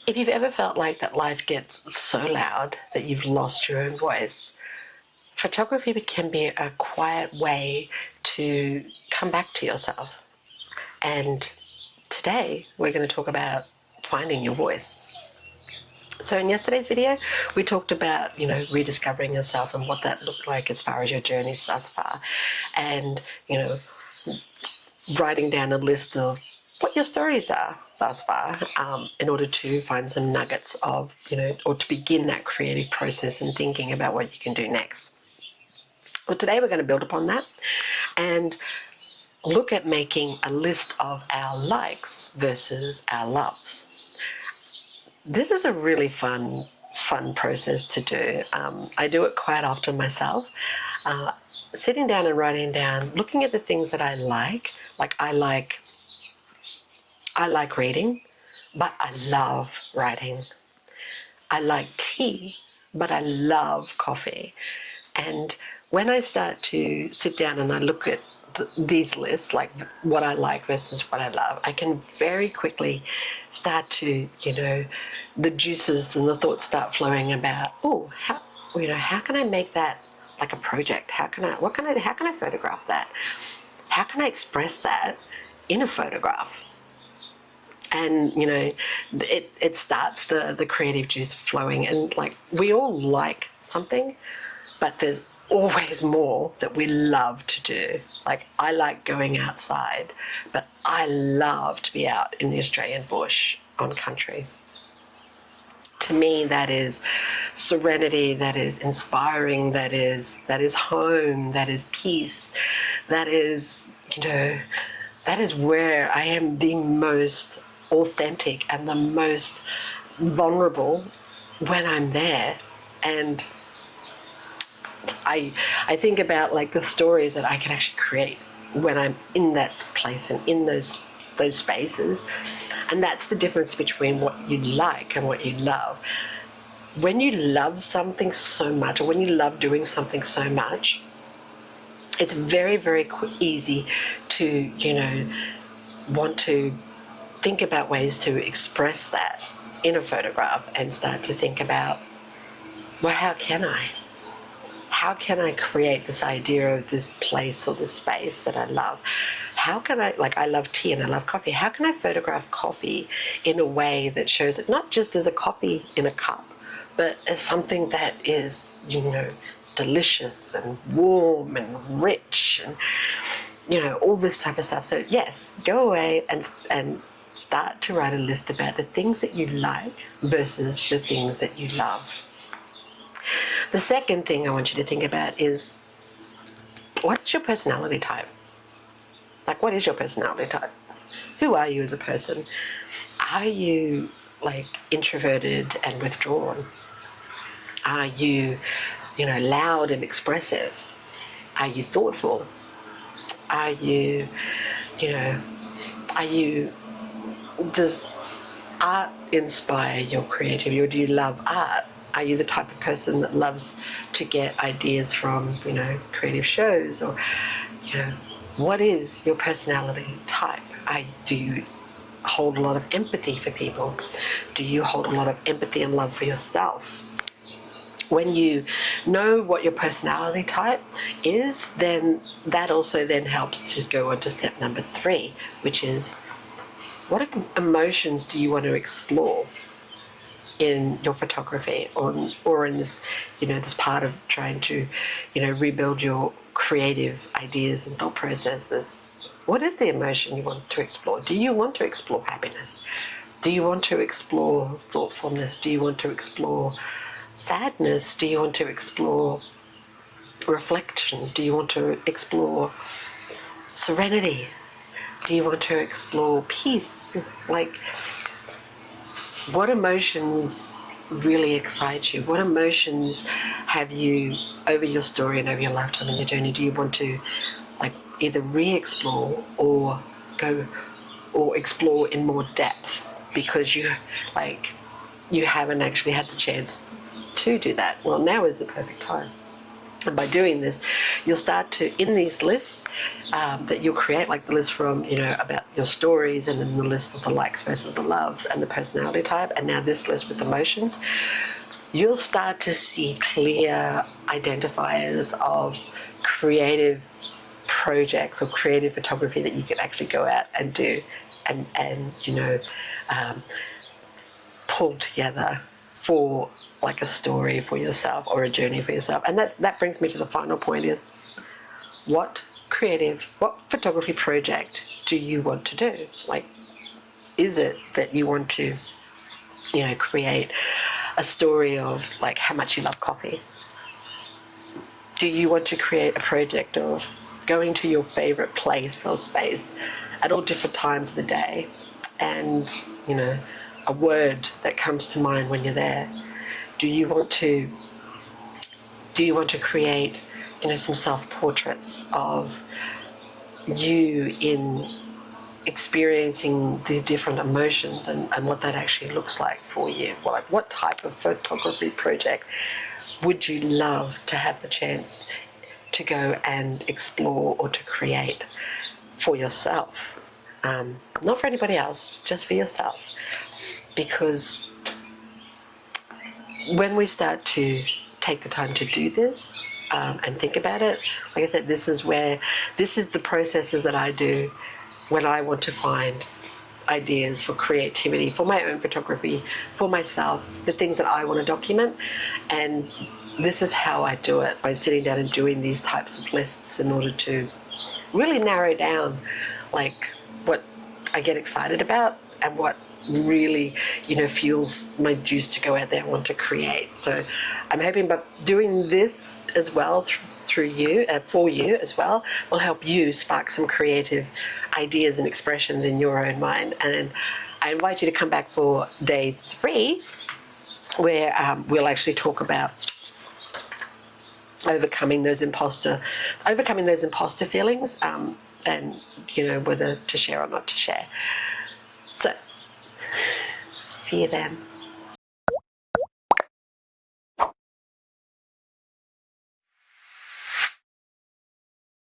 If you've ever felt like that life gets so loud that you've lost your own voice, photography can be a quiet way to come back to yourself. And today we're going to talk about finding your voice. So in yesterday's video, we talked about, rediscovering yourself and what that looked like as far as your journeys thus far. And, writing down a list of what your stories are thus far, in order to find some nuggets of, or to begin that creative process and thinking about what you can do next. Well, today we're going to build upon that and look at making a list of our likes versus our loves. This is a really fun process to do. I do it quite often myself. Sitting down and writing down, looking at the things that I like reading, but I love writing. I like tea, but I love coffee. And when I start to sit down and I look at these lists, like what I like versus what I love, I can very quickly start to, the juices and the thoughts start flowing about, how can I make that like a project? How can I photograph that? How can I express that in a photograph? And, it starts the creative juice flowing. And like, we all like something, but there's always more that we love to do. Like, I like going outside, but I love to be out in the Australian bush on country. To me, that is serenity, that is inspiring, that is home, that is peace, that is, that is where I am the most authentic and the most vulnerable when I'm there. And I think about like the stories that I can actually create when I'm in that place and in those spaces. And that's the difference between what you like and what you love. When you love something so much, or when you love doing something so much, it's very, very easy to, want to think about ways to express that in a photograph and start to think about, well, how can I? How can I create this idea of this place or this space that I love? How can I love tea and I love coffee. How can I photograph coffee in a way that shows it not just as a coffee in a cup, but as something that is, delicious and warm and rich and, all this type of stuff. So yes, go away and start to write a list about the things that you like versus the things that you love. The second thing I want you to think about is, what's your personality type? Like, what is your personality type? Who are you as a person? Are you like introverted and withdrawn? Are you, loud and expressive? Are you thoughtful? Are you, does art inspire your creativity, or do you love art? Are you the type of person that loves to get ideas from, creative shows? Or, what is your personality type? Do you hold a lot of empathy for people? Do you hold a lot of empathy and love for yourself? When you know what your personality type is, then that also then helps to go on to step number 3, which is, what emotions do you want to explore in your photography, or in this, this part of trying to, rebuild your creative ideas and thought processes? What is the emotion you want to explore? Do you want to explore happiness? Do you want to explore thoughtfulness? Do you want to explore sadness? Do you want to explore reflection? Do you want to explore serenity? Do you want to explore peace? Like, what emotions really excite you? What emotions have you, over your story and over your lifetime and your journey, do you want to like either re-explore or go or explore in more depth because you haven't actually had the chance to do that? Well, now is the perfect time. And by doing this, you'll start to, in these lists that you'll create, like the list from, about your stories, and then the list of the likes versus the loves and the personality type, and now this list with emotions, you'll start to see clear identifiers of creative projects or creative photography that you can actually go out and do and pull together for like a story for yourself or a journey for yourself. And that brings me to the final point is, what photography project do you want to do? Like, is it that you want to, create a story of like how much you love coffee? Do you want to create a project of going to your favorite place or space at all different times of the day and, a word that comes to mind when you're there? Do you want to create, some self-portraits of you in experiencing these different emotions and what that actually looks like for you? Like, what type of photography project would you love to have the chance to go and explore or to create for yourself? Not for anybody else, just for yourself. Because when we start to take the time to do this and think about it, like I said, this is the processes that I do when I want to find ideas for creativity, for my own photography, for myself, the things that I want to document. And this is how I do it, by sitting down and doing these types of lists in order to really narrow down like what I get excited about and what really fuels my juice to go out there and want to create. So I'm hoping by doing this as well through you, for you as well, will help you spark some creative ideas and expressions in your own mind. And I invite you to come back for day 3, where we'll actually talk about overcoming those imposter feelings, and whether to share or not to share. So see you then.